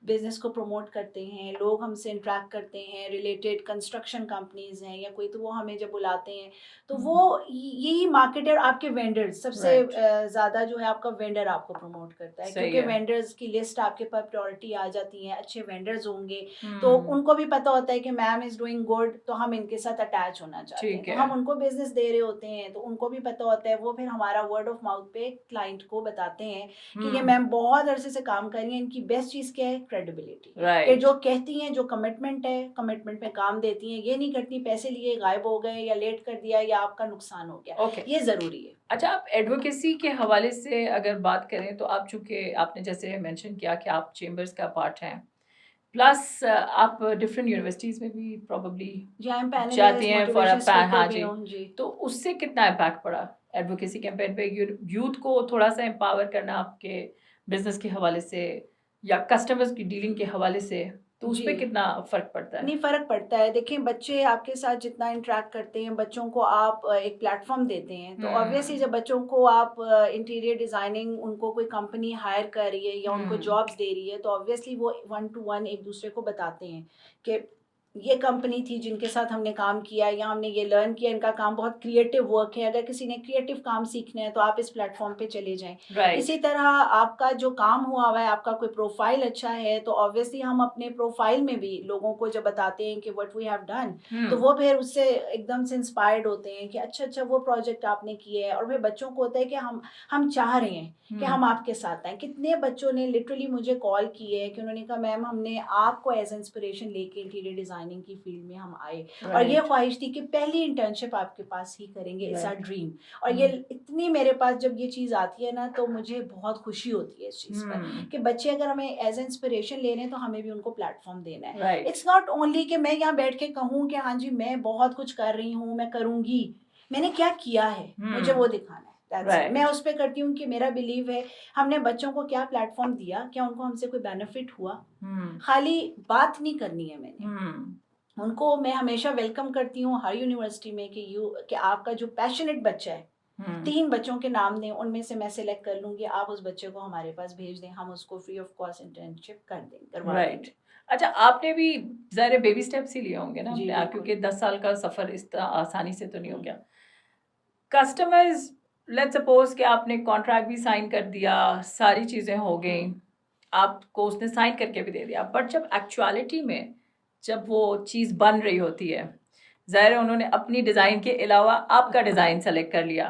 बिज़नेस को प्रमोट करते हैं, लोग हमसे इंटरैक्ट करते हैं, रिलेटेड कंस्ट्रक्शन कंपनीज़ हैं या कोई, तो वो हमें जब बुलाते हैं, तो हुँ, वो यही मार्केटर आपके वेंडर्स सबसे राइट, ज़्यादा जो है आपका वेंडर आपको प्रमोट करता है, सही क्योंकि है। वेंडर्स की लिस्ट आपके पास प्रायोरिटी आ जाती है, अच्छे वेंडर्स होंगे तो हुँ, उनको भी पता होता है कि मैम इज़ डूइंग गुड, तो हम इनके साथ अटैच होना चाहते हैं। ठीक तो है। हम उनको बिज़नेस दे रहे होते हैं, तो उनको भी पता होता है, वो फिर हमारा वर्ड ऑफ माउथ पे क्लाइंट को बताते हैं कि ये हुँ, मैम बहुत अरसे से काम कर रही हैं, इनकी बेस्ट चीज़ क्या है? क्रेडिबिलिटी। कि राइट, जो कहती हैं, जो कमिटमेंट है, कमिटमेंट पे काम देती हैं, ये नहीं करती पैसे लिए गायब हो गए या लेट कर दिया या आपका नुकसान हो गया। ओके। ये ज़रूरी है। अच्छा, आप एडवोकेसी के हवाले से अगर बात करें तो आप चूँकि आपने जैसे मेंशन किया कि आप चेंबर्स का पार्ट हैं, प्लस आप डिफरेंट यूनिवर्सिटीज़ में भी प्रोबेबली जी, आई एम जाती पैनलिस्ट, हैं फॉर अ मोटिवेशन पै स्पीकर हाँ भी जी। हूँ। जी। तो उससे कितना इम्पैक्ट पड़ा एडवोकेसी कैंपेन पे यूथ को थोड़ा-सा एम्पावर करना आपके बिज़नेस के हवाले से या कस्टमर्स की डीलिंग के हवाले से, तो जी। उसपे कितना फ़र्क पड़ता है? नहीं, फ़र्क पड़ता है। देखिए, बच्चे आपके साथ जितना इंटरैक्ट करते हैं, बच्चों को आप एक प्लेटफ़ॉर्म देते हैं, तो ऑब्वियसली हुँ, जब बच्चों को आप इंटीरियर डिज़ाइनिंग उनको कोई कंपनी हायर कर रही है या उनको हुँ, जॉब्स दे रही है, तो ऑब्वियसली वो वन टू वन एक-दूसरे को बताते हैं कि ये कंपनी थी जिनके साथ हमने काम किया या हमने ये लर्न किया, इनका काम बहुत क्रिएटिव वर्क है। अगर किसी ने क्रिएटिव काम सीखना है, तो आप इस प्लेटफ़ॉर्म पे चले जाएँ। राइट। इसी तरह आपका जो काम हुआ हुआ है, आपका कोई प्रोफ़ाइल अच्छा है, तो ऑब्वियसली हम अपने प्रोफ़ाइल में भी लोगों को जब बताते हैं कि व्हाट वी हैव डन, हुँ, तो वो फिर उससे एकदम से इंस्पायर्ड होते हैं कि अच्छा-अच्छा वो प्रोजेक्ट आपने किए है, और फिर बच्चों को होता है कि हम चाह रहे हैं कि हुँ, हम आपके साथ आएँ। कितने बच्चों ने लिटरली मुझे कॉल किए है कि उन्होंने कहा मैम हमने आपको एज़ इंस्पिरेशन लेके इंटीरियर डिज़ाइनिंग की फ़ील्ड में हम आए, और ये राइट, ख़्वाहिश थी कि पहली इंटर्नशिप आपके पास ही करेंगे, इट्स आवर राइट। ड्रीम। और ये हुँ, इतनी मेरे पास जब ये चीज़ आती है ना, तो मुझे बहुत खुशी होती है इस चीज़ पर हुँ, कि बच्चे अगर हमें एज़ इंस्पिरेशन ले रहे हैं, तो हमें भी उनको प्लेटफ़ॉर्म देना है। राइट। इट्स नॉट ओनली कि मैं यहाँ बैठ के कहूँ कि हाँ जी, मैं बहुत कुछ कर रही हूँ, मैं करूँगी। मैंने क्या किया है, मुझे वो हुँ, दिखाना है, दैट्स इट। मैं राइट। उस पे करती हूँ कि मेरा बिलीव है, हमने बच्चों को क्या प्लेटफ़ॉर्म दिया, क्या उनको हमसे कोई बेनिफिट हुआ? हुँ, खाली बात नहीं करनी है मैंने। हुँ, उनको मैं हमेशा वेलकम करती हूँ हर यूनिवर्सिटी में कि आपका जो पैशनेट बच्चा है, हुँ, 3 बच्चों के नाम दें, उनमें से मैं सेलेक्ट कर लूँगी, आप उस बच्चे को हमारे पास भेज दें, हम उसको फ्री ऑफ कॉस्ट इंटर्नशिप करवा राइट। देंगे। अच्छा, आपने भी ज़ाहिर है बेबी स्टेप्स ही लिए होंगे ना जी, अपने बिल्कुल। क्योंकि 10 साल का सफ़र इस तरह आसानी से तो नहीं हो हुँ। गया। कस्टमर्स लेट्स सपोज़ कि आपने कॉन्ट्रैक्ट भी साइन कर दिया, सारी चीज़ें हो हुँ। गईं, आपको उसने साइन करके भी दे दिया, बट जब एक्चुअलिटी में जब वो चीज़ बन रही होती है, ज़ाहिर है उन्होंने अपनी डिज़ाइन के अलावा आपका डिज़ाइन सेलेक्ट कर लिया,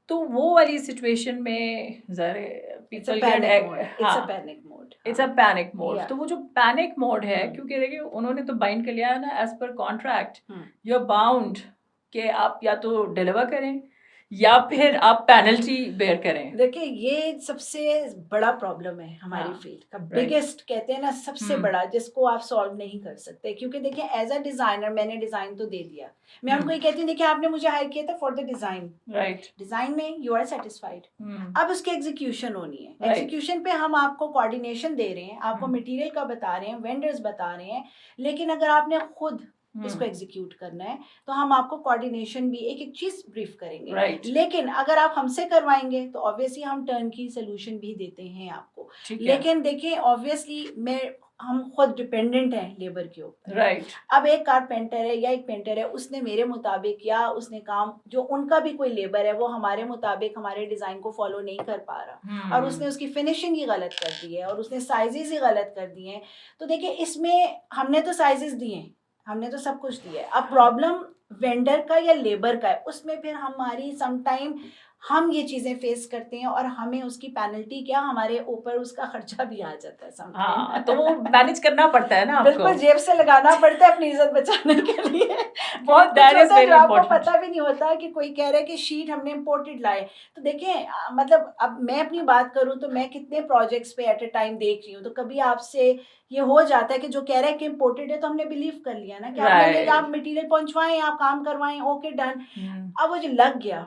तो वो वाली सिचुएशन में ज़ाहिर है it's a people get panic mode, it's a हाँ, पैनिक मोड। इट्स अ हाँ। Panic mode. या तो वो जो पैनिक मोड है हुँ, क्योंकि देखिए उन्होंने तो बाइंड कर लिया है ना एज़ पर कॉन्ट्रैक्ट, हुँ। यू आर बाउंड कि आप या तो डिलीवर करें या फिर आप पेनल्टी बेयर करें। देखिए, ये सबसे बड़ा प्रॉब्लम है हमारी हाँ, फ़ील्ड का, राइट। बिगेस्ट कहते हैं ना, सबसे हुँ, बड़ा जिसको आप सॉल्व नहीं कर सकते, क्योंकि देखिए एज़ अ डिज़ाइनर मैंने डिज़ाइन तो दे दिया। मैं हुँ, उनको ये कहती हूँ देखिए आपने मुझे हायर किया था for the design. Right. Design में यू आर सैटिस्फाइड। हुँ, अब उसकी एग्ज़ीक्यूशन होनी है। राइट। एग्ज़ीक्यूशन पे हम आपको कोऑर्डिनेशन दे रहे हैं, आपको हुँ, मटेरियल का बता रहे हैं, वेंडर्स बता रहे हैं, लेकिन अगर आपने खुद हुँ, इसको एग्ज़ीक्यूट करना है, तो हम आपको कोऑर्डिनेशन भी एक-एक चीज़ ब्रीफ़ करेंगे। राइट, लेकिन अगर आप हमसे करवाएँगे, तो ऑब्वियसली हम टर्नकी सॉल्यूशन भी देते हैं आपको। ठीक है। लेकिन देखिए ऑब्वियसली हम खुद डिपेंडेंट हैं लेबर के ऊपर। राइट। अब एक कारपेंटर है या एक पेंटर है, उसने मेरे मुताबिक या उसने काम जो उनका भी कोई लेबर है, वो हमारे मुताबिक हमारे डिज़ाइन को फ़ॉलो नहीं कर पा रहा और उसने हुँ, उसकी फिनिशिंग ही गलत कर दी है और उसने साइज़ेज़ ही गलत कर दिए हैं। तो देखिए इसमें हमने तो साइज़ेज़ दिए हैं, हमने तो सब कुछ दिया है। अब हाँ, प्रॉब्लम वेंडर का या लेबर का है, उसमें फिर हमारी सम टाइम हम ये चीज़ें फेस करते हैं और हमें उसकी पेनल्टी क्या, हमारे ऊपर उसका खर्चा भी आ जाता है हाँ, तो वो समटाइम। मैनेज करना पड़ता है ना बिल्कुल, आपको। जेब से लगाना पड़ता है अपनी इज़्ज़त बचाने के लिए। बहुत कुछ दैट इज़ होता है जो वेरी आपको इम्पोर्टेंट। पता भी नहीं होता, कि कोई कह रहा है कि शीट हमने इम्पोर्टेड लाए। तो देखें मतलब अब मैं अपनी बात करूँ तो मैं कितने प्रोजेक्ट्स पे एट अ टाइम देख रही हूँ, तो कभी आपसे ये हो जाता है कि जो कह रहा है कि इम्पोर्टेड है, तो हमने बिलीव कर लिया ना कि आपने ले, आप राइट। मटेरियल पहुँचवाएँ, आप काम करवाएँ, ओके डन। हुँ, अब वो जो लग गया,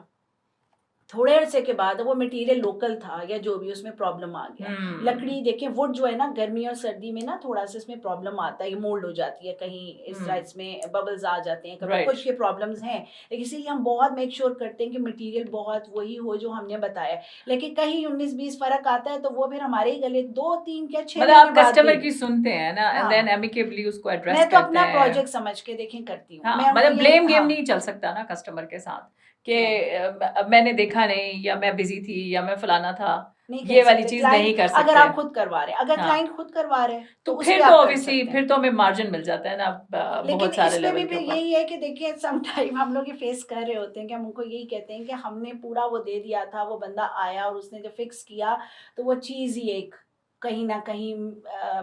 थोड़े अरसे के बाद वो मटेरियल लोकल था या जो भी, उसमें प्रॉब्लम आ गया। हुँ, लकड़ी देखें, वुड जो है ना, गर्मी और सर्दी में ना थोड़ा-सा इसमें प्रॉब्लम आता है, ये मोल्ड हो जाती है, कहीं इस हुँ, साइड्स में बबल्स आ जाते हैं, कभी राइट। कुछ ये प्रॉब्लम्स हैं। लेकिन इसीलिए हम बहुत मेक श्योर करते हैं कि मटेरियल बहुत वही हो जो हमने बताया है। लेकिन कहीं 19-20 फ़र्क आता है तो वो फिर हमारे ही गले 2-3 क्या 6 मतलब महीने आप बाद भी। कस्टमर की सुनते हैं ना एंड देन हाँ, एमिकेबली उसको एड्रेस मैं तो करते अपना हैं। प्रोजेक्ट समझ के देखें करती हूँ। मैं हाँ, उनको मतलब ये ब्लेम गेम हाँ, नहीं चल सकता ना कस्टमर के साथ कि नो। मैंने देखा नहीं या मैं बिज़ी थी या मैं फलाना था, नहीं कर ये वाली सकते चीज़ क्लाइंट, नहीं कर अगर सकते। आप खुद करवा रहे हैं, अगर हाँ, क्लाइंट खुद करवा रहे हैं तो तो उस पे फिर तो आप कर ऑब्वियसली सकते फिर हैं। तो हमें मार्जिन मिल जाता है ना लेकिन बहुत सारे इसमें भी लेवल के फिर ऊपर। यही है कि देखिए सम टाइम हम लोग ये फेस कर रहे होते हैं कि हम उनको यही कहते हैं कि हमने पूरा वो दे दिया था, वो बंदा आया और उसने जब फिक्स किया तो वो चीज़ ही एक कहीं न कहीं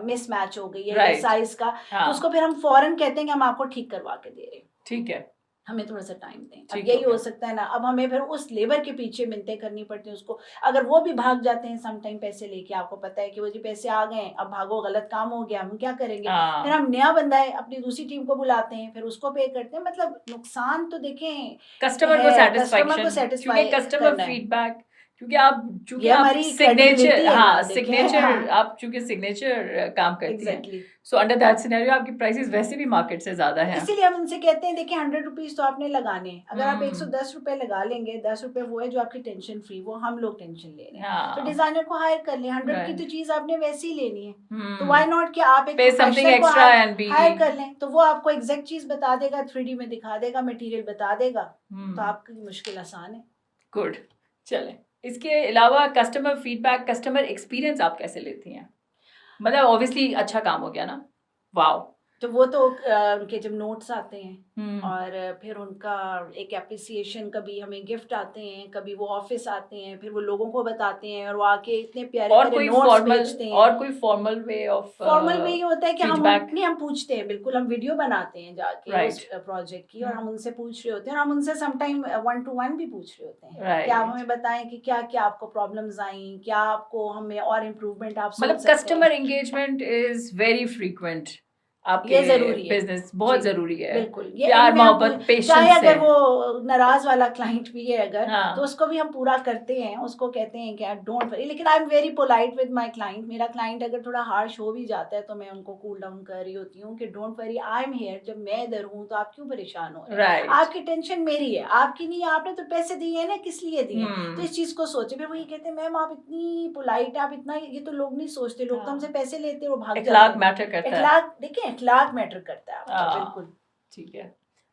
मिसमैच हो गई है या राइट, साइज़ का, तो हाँ, उसको फिर हम फ़ौरन कहते हैं कि हम आपको ठीक करवा के दे रहे हैं। ठीक है, हमें थोड़ा-सा टाइम दें। अब ठीक हो यही हो गया। सकता है ना, अब हमें फिर उस लेबर के पीछे मिन्नतें करनी पड़ती हैं उसको। अगर वो भी भाग जाते हैं सम टाइम पैसे लेके, आपको पता है कि वो जी पैसे आ गए, अब भागो, गलत काम हो गया, हम क्या करेंगे? फिर हाँ, हम नया बंदा है, अपनी दूसरी टीम को बुलाते हैं, फिर उसको पे करते हैं। मतलब नुकसान तो देखें कस्टमर को है, कस्टमर को सैटिस्फैक्शन क्योंकि सैटिस्फाई कस्टमर करना है। फीडबैक ये क्योंकि आप हमारी सिग्नेचर क्रेडिबिलिटी है हाँ, ना, देखें हाँ, आप चूँकि सिग्नेचर काम करती हैं, exactly. So under that scenario आपकी प्राइसेज़ वैसे भी मार्केट से ज़्यादा तो हैं। इसीलिए हम उनसे कहते हैं देखिए ₹100 तो आपने लगाने हैं। अगर आप हुँ, ₹110 लगा लेंगे, ₹10 वो है जो आपकी टेंशन फ्री, वो हम लोग टेंशन ले रहे हैं। तो हाँ, डिज़ाइनर को हायर कर लें, 100 की तो राइट, चीज़ आपने वैसे ही लेनी है। तो व्हाई हुँ, नॉट कि आप एक पे समथिंग प्रोफेशनल को एक्स्ट्रा एंड बी हायर कर लें, तो वो आपको एग्ज़ैक्ट चीज़ बता देगा, 3D में दिखा देगा, मटीरियल बता देगा, तो हुँ, आपकी मुश्किल आसान है। गुड, चलें। इसके अलावा कस्टमर फीडबैक, कस्टमर एक्सपीरियंस आप कैसे लेती हैं? मतलब ऑब्वियसली अच्छा काम हो गया ना? वॉव! तो वो तो उनके जब नोट्स आते हैं हुँ, और फिर उनका एक एप्रिसिएशन, कभी हमें गिफ्ट आते हैं, कभी वो ऑफिस आते हैं, फिर वो लोगों को बताते हैं और वो आके इतने प्यारे-प्यारे नोट्स भेजते हैं। और कोई formal way of formal way ये होता है कि हम उन फीडबैक? नहीं, हम पूछते हैं, बिल्कुल हम वीडियो बनाते हैं जाके उस राइट, प्रोजेक्ट की, और हुँ, हम उनसे पूछ रहे होते हैं और हम उनसे सम टाइम 1 टू 1 भी पूछ रहे होते हैं कि आप राइट। हमें बताएँ कि क्या-क्या आपको प्रॉब्लम्स आई, क्या आपको हमें और इम्प्रूवमेंट आप सोच मतलब सकते हैं। Customer engagement is very frequent आपके ये ज़रूरी है। बिज़नेस जी, बहुत ज़रूरी है। बिल्कुल। ये एंड प्यार, में हम मोहब्बत, चाहे पेशेंस से। अगर वो नाराज़ वाला क्लाइंट भी है अगर, तो हाँ, उसको भी हम पूरा करते हैं। उसको कहते हैं कि यार डोंट वरी, लेकिन I am very polite with my client. मेरा क्लाइंट अगर थोड़ा हार्श हो भी जाता है, तो मैं उनको कूल डाउन कर रही होती हूँ कि don't worry, I am here. जब मैं इधर हूँ, तो आप क्यों परेशान हो रहे हैं? राइट। आपकी टेंशन मेरी है, आपकी नहीं है। आपने तो पैसे दिए हैं ना, किस लिए दिए हैं? तो हुँ, इस चीज़ को सोचें। फिर वो ये कहते हैं, मैम आप इतनी पोलाइट हैं, आप इतना, ये तो लोग नहीं सोचते। लोग तो हमसे हाँ, पैसे लेते हैं और भाग जाते इखलाक हैं। मैटर करता है। इखलाक देखिए, इखलाक मैटर करता है आपका, हाँ, बिल्कुल। ठीक है।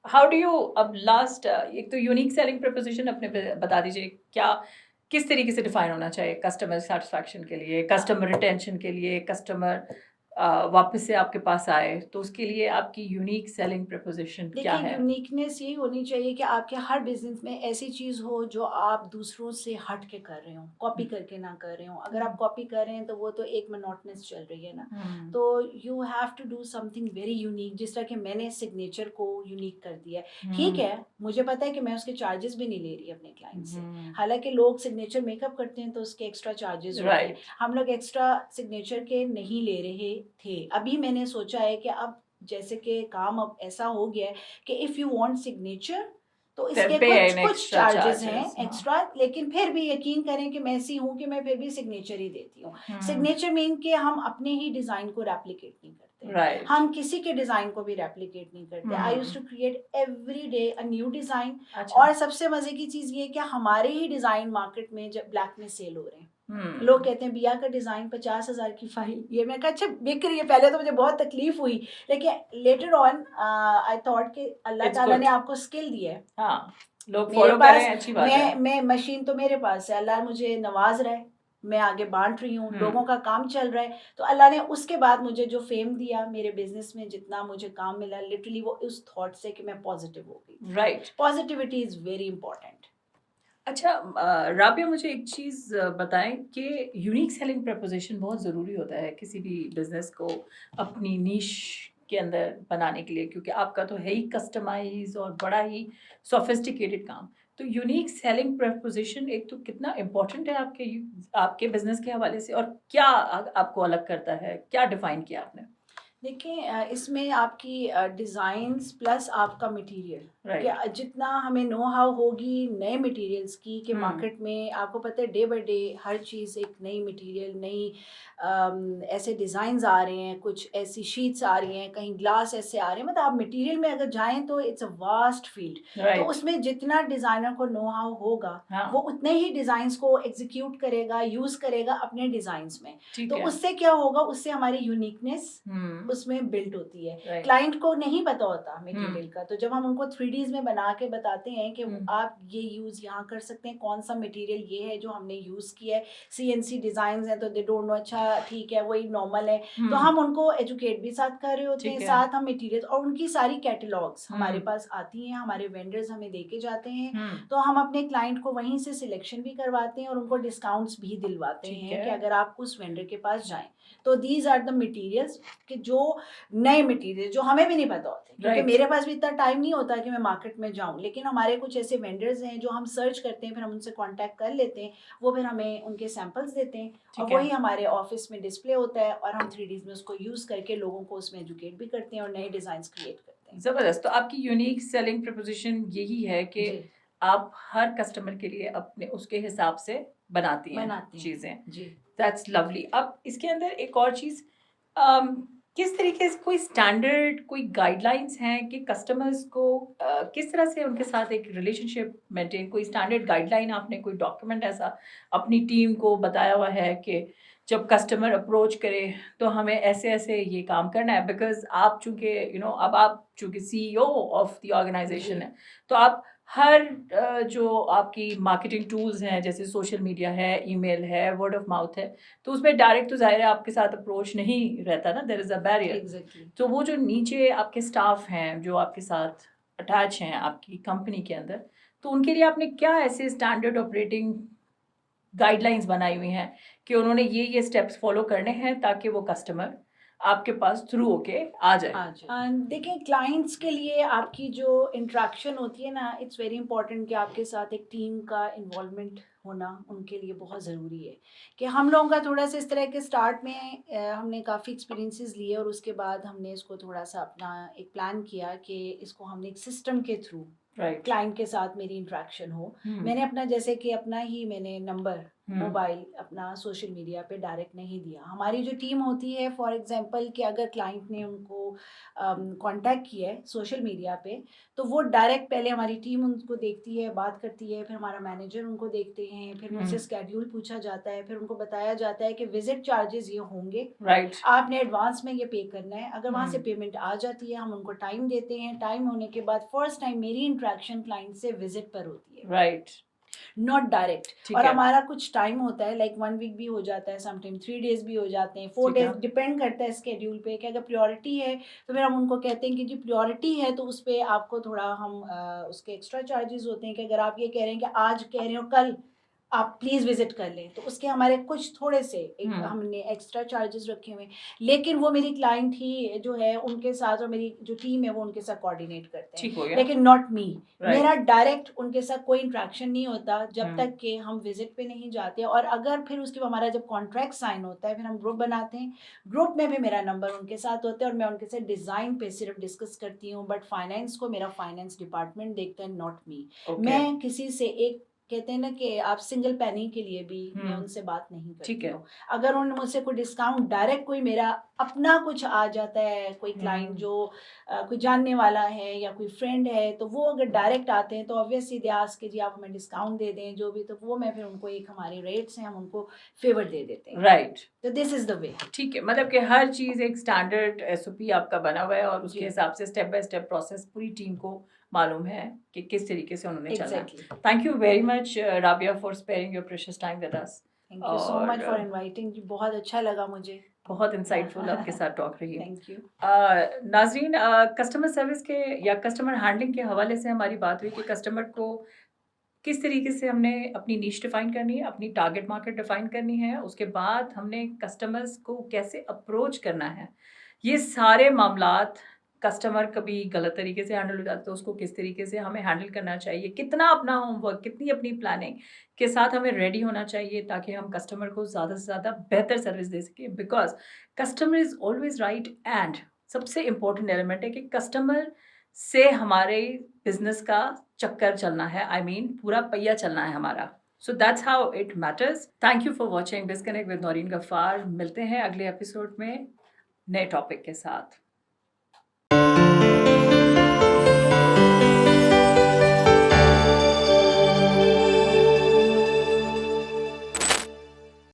हाउ डू यू अब लास्ट एक तो यूनिक सेलिंग प्रोपोज़िशन अपने बता दीजिए क्या किस तरीके से डिफाइन होना चाहिए कस्टमर सैटिस्फैक्शन के लिए, हाँ। कस्टमर रिटेंशन के लिए, कस्टमर वापस से आपके पास आए, तो उसके लिए आपकी यूनिक सेलिंग प्रोपोज़िशन क्या देखिए, है? यूनिकनेस यही होनी चाहिए कि आपके हर बिज़नेस में ऐसी चीज़ हो जो आप दूसरों से हट के कर रहे हो, कॉपी हुँ, करके ना कर रहे हो। अगर आप हुँ, कॉपी कर रहे हैं तो वो तो एक मोनोटोनस चल रही है ना। हुँ, तो you have to do something very unique, जिस तरह कि मैंने सिग्नेचर को यूनिक कर दिया है। ठीक हुँ, है, मुझे पता है कि मैं उसके चार्जेस भी नहीं ले रही अपने क्लाइंट से। हुँ, हालाँकि लोग सिग्नेचर मेकअप करते हैं तो उसके एक्स्ट्रा चार्जेस होते हैं। राइट। हम लोग एक्स्ट्रा सिग्नेचर के नहीं ले रहे थे। अभी मैंने सोचा है कि अब जैसे कि काम अब ऐसा हो गया है कि इफ़ यू वांट सिग्नेचर, तो देन इसके पे कुछ एन कुछ एक्स्ट्रा चार्जेस हैं चार्जेस हाँ। एक्स्ट्रा, लेकिन फिर भी यकीन करें कि मैं ऐसी हूँ कि मैं फिर भी सिग्नेचर ही देती हूँ। हुँ, सिग्नेचर मीन कि हम अपने ही डिज़ाइन को रेप्लिकेट नहीं करते हैं। राइट। हम किसी के डिज़ाइन को भी रेप्लिकेट नहीं करते। आई यूज्ड हुँ, to create every day a new design. अच्छा। और सबसे मज़े की चीज़ ये है कि हमारे ही डिज़ाइन मार्केट में जब ब्लैक में सेल हो रहे हैं। लोग हुँ, कहते हैं बिया का डिज़ाइन 50,000 की फाइल, ये मैं कहा अच्छा बिक रही है। पहले तो मुझे बहुत तकलीफ हुई, लेकिन लेटर ऑन आई थॉट कि अल्लाह इट्स ताला गुड। ने आपको स्किल दी है। हाँ, लोग मेरे फ़ॉलो पास, करें अच्छी बात है। मैं मशीन तो मेरे पास है, अल्लाह मुझे नवाज रहा है, मैं आगे बांट रही हूँ, हुँ, लोगों का काम चल रहा है। तो अल्लाह ने उसके बाद मुझे जो फेम दिया मेरे बिजनेस में, जितना मुझे काम मिला, लिटरली वो उस थॉट से कि मैं पॉजिटिव हो गई थी। Right. Positivity is very important. अच्छा राबिया मुझे एक चीज़ बताएँ कि यूनिक सेलिंग प्रपोज़िशन बहुत ज़रूरी होता है किसी भी बिज़नेस को अपनी नीश के अंदर बनाने के लिए, क्योंकि आपका तो है ही कस्टमाइज़ और बड़ा ही सोफिस्टिकेटेड काम। तो यूनिक सेलिंग प्रपोज़िशन एक तो कितना इम्पोर्टेंट है आपके बिज़नेस के हवाले से, और क्या आपको अलग करता है? क्या डिफ़ाइन किया आपने? देखिए इसमें आपकी डिज़ाइंस प्लस आपका मटेरियल कि राइट। जितना हमें नो हाउ होगी नए मटेरियल्स की कि हुँ, मार्केट में आपको पता है डे बाय डे हर चीज़ एक नई मटेरियल नई ऐसे डिज़ाइंस आ रहे हैं, कुछ ऐसी शीट्स आ रही हैं, कहीं ग्लास ऐसे आ रहे हैं, मतलब आप मटेरियल में अगर जाएं तो इट्स अ वास्ट फील्ड। तो राइट। उसमें जितना डिज़ाइनर को नो हाउ होगा वो हाँ, उतने ही डिज़ाइंस को एग्जीक्यूट करेगा, यूज़ करेगा अपने डिज़ाइंस में। ठीक तो है। उससे क्या होगा, उससे हमारी यूनिकनेस हुँ, उसमें बिल्ट होती है। राइट। क्लाइंट को नहीं पता होता हुँ, मटेरियल का, तो जब हम उनको 3Ds में बना के बताते हैं कि हुँ, आप ये यूज़ यहाँ कर सकते हैं, कौन-सा मटेरियल ये है जो हमने यूज़ किया है, सीएनसी डिज़ाइन्स हैं तो दे डोंट नो, अच्छा ठीक है वही नॉर्मल है। तो हुँ, हम उनको एजुकेट भी साथ कर रहे होते हैं, ठीक है। साथ हम मटेरियल और उनकी सारी कैटलॉग्स हमारे हुँ, पास आती हैं, हमारे वेंडर्स हमें देके जाते हैं। हुँ, तो हम अपने क्लाइंट को वहीं से सिलेक्शन भी करवाते हैं और उनको डिस्काउंट्स भी दिलवाते ठीक हैं है। कि अगर आप उस वेंडर के पास जाएँ। तो दीज़ आर द मटीरियल्स कि जो नए मटीरियल जो हमें भी नहीं पता होते, क्योंकि राइट, मेरे पास भी इतना टाइम नहीं होता कि मैं मार्केट में जाऊँ, लेकिन हमारे कुछ ऐसे वेंडर्स हैं जो हम सर्च करते हैं, फिर हम उनसे कांटेक्ट कर लेते हैं, वो फिर हमें उनके सैंपल्स देते हैं और ठीक है। वही हमारे ऑफिस में डिस्प्ले होता है और हम 3Ds में उसको यूज़ करके लोगों को उसमें एजुकेट भी करते हैं और नए डिज़ाइंस क्रिएट करते हैं। ज़बरदस्त! तो आपकी यूनिक सेलिंग प्रपोज़िशन यही है कि जी, आप हर कस्टमर के लिए अपने उसके हिसाब से बनाती हैं बनाते हैं। चीज़ें। जी। That's lovely. अब इसके अंदर एक और चीज़, किस तरीके से कोई स्टैंडर्ड कोई गाइडलाइंस हैं कि कस्टमर्स को किस तरह से उनके साथ एक रिलेशनशिप मेंटेन, कोई स्टैंडर्ड गाइडलाइन आपने कोई डॉक्यूमेंट ऐसा अपनी टीम को बताया हुआ है कि जब कस्टमर अप्रोच करे तो हमें ऐसे-ऐसे ये काम करना है, बिकॉज़ आप चूँकि अब आप चूँकि सीईओ ऑफ द जी। ऑर्गनाइज़ेशन हैं, तो आप हर जो आपकी मार्केटिंग टूल्स हैं जैसे सोशल मीडिया है, ईमेल है, वर्ड ऑफ माउथ है, तो उसमें डायरेक्ट तो ज़ाहिर है आपके साथ अप्रोच नहीं रहता ना, there is a barrier. Exactly. तो वो जो नीचे आपके स्टाफ हैं, जो आपके साथ अटैच हैं आपकी कंपनी के अंदर, तो उनके लिए आपने क्या ऐसे स्टैंडर्ड ऑपरेटिंग गाइडलाइंस बनाई हुई हैं कि उन्होंने ये स्टेप्स फॉलो करने हैं ताकि वो कस्टमर आपके पास थ्रू होके आ जाए? हाँ जी। देखिए क्लाइंट्स के लिए आपकी जो इंटरेक्शन होती है ना, इट्स वेरी इंपॉर्टेंट कि आपके साथ एक टीम का इन्वॉल्वमेंट होना उनके लिए बहुत ज़रूरी है। कि हम लोगों का थोड़ा-सा इस तरह के स्टार्ट में हमने काफ़ी एक्सपीरियंसेस लिए और उसके बाद हमने इसको थोड़ा-सा अपना एक प्लान किया कि इसको हमने एक सिस्टम के थ्रू राइट। क्लाइंट के साथ मेरी इंटरेक्शन हो। हुँ, मैंने अपना जैसे कि अपना ही मैंने नंबर हुँ, मोबाइल अपना सोशल मीडिया पे डायरेक्ट नहीं दिया। हमारी जो टीम होती है फॉर एग्ज़ाम्पल कि अगर क्लाइंट ने उनको कॉन्टैक्ट किया है सोशल मीडिया पे, तो वो डायरेक्ट पहले हमारी टीम उनको देखती है, बात करती है, फिर हमारा मैनेजर उनको देखते हैं, फिर हुँ, मुझसे शेड्यूल पूछा जाता है, फिर उनको बताया जाता है कि विज़िट चार्जेज़ ये होंगे, राइट। आपने एडवांस में ये पे करना है। अगर वहाँ से हुँ, पेमेंट आ जाती है, हम उनको टाइम देते हैं, टाइम होने के बाद फर्स्ट टाइम मेरी इंटरेक्शन क्लाइंट से विज़िट पर होती है। Right, not direct. ठीक और है, हमारा कुछ टाइम होता है, लाइक 1 वीक भी हो जाता है, समटाइम 3 डेज़ भी हो जाते हैं, 4 ठीक है। डेज़, डिपेंड करता है शेड्यूल पे कि अगर प्रायोरिटी है तो फिर हम उनको कहते हैं कि जी प्रायोरिटी है तो उस पे आपको थोड़ा हम उसके एक्स्ट्रा चार्जेस होते हैं कि अगर आप ये कह रहे हैं कि आज कह रहे हो कल आप प्लीज़ विज़िट कर लें, तो उसके हमारे कुछ थोड़े से एक हुँ, हमने एक्स्ट्रा चार्जेस रखे हुए हैं। लेकिन वो मेरी क्लाइंट ही जो है उनके साथ और मेरी जो टीम है वो उनके साथ कोऑर्डिनेट करते हैं, ठीक हो गया। लेकिन नॉट मी। राइट। मेरा डायरेक्ट उनके साथ कोई इंटरेक्शन नहीं होता जब हुँ, तक कि हम विज़िट पे नहीं जाते। और अगर फिर उसके बाद हमारा जब कॉन्ट्रैक्ट साइन होता है, फिर हम ग्रुप बनाते हैं। ग्रुप में भी मेरा नंबर उनके साथ होता है और मैं उनके साथ डिज़ाइन पे सिर्फ़ डिस्कस करती हूँ, बट फाइनेंस को मेरा फाइनेंस डिपार्टमेंट देखता है, नॉट मी। ओके। मैं किसी से एक कहते हैं ना कि आप सिंगल पेनी के लिए भी मैं हुँ, उनसे बात नहीं ठीक करती है। हूँ। अगर उन्होंने मुझसे कोई डिस्काउंट डायरेक्ट कोई मेरा अपना कुछ आ जाता है, कोई क्लाइंट हुँ, जो कोई जानने वाला है या कोई फ्रेंड है, तो वो अगर डायरेक्ट आते हैं तो ऑब्वियसली दे आस्क कि जी आप हमें डिस्काउंट दे दें जो भी, तो वो मैं फिर उनको एक हमारे रेट्स हैं हम उनको फेवर दे देते हैं। राइट, तो दिस इज़ द वे। ठीक है। मतलब कि हर चीज़ एक स्टैंडर्ड एसओपी आपका बना हुआ है और जी, उसके हिसाब से स्टेप बाय स्टेप प्रोसेस पूरी टीम को मालूम है कि किस तरीके से उन्होंने चलना है। Exactly. Thank you very much Rabia for sparing your precious time with us. Thank you so और मच फॉर इनवाइटिंग जी, बहुत अच्छा लगा मुझे। बहुत इंसाइटफुल आपके साथ टॉक रही। Thank you. नाज़रीन, कस्टमर सर्विस के या कस्टमर हैंडलिंग के हवाले से हमारी बात हुई कि कस्टमर को किस तरीके से हमने अपनी नीश डिफ़ाइन करनी है, अपनी टारगेट मार्केट डिफ़ाइन करनी है, उसके बाद हमने कस्टमर्स को कैसे अप्रोच करना है। ये सारे मामलात कस्टमर कभी गलत तरीके से हैंडल हो जाते हैं, तो उसको किस तरीके से हमें हैंडल करना चाहिए, कितना अपना होमवर्क, कितनी अपनी प्लानिंग के साथ हमें रेडी होना चाहिए ताकि हम कस्टमर को ज़्यादा से ज़्यादा बेहतर सर्विस दे सकें। Because customer is always right and सबसे इम्पोर्टेंट एलिमेंट है कि कस्टमर से हमारे बिज़नेस का चक्कर चलना है, आई मीन पूरा पहिया चलना है हमारा। So that's how it matters. Thank you for watching BizConnect with Naureen Gaffar. मिलते हैं अगले एपिसोड में नए टॉपिक के साथ।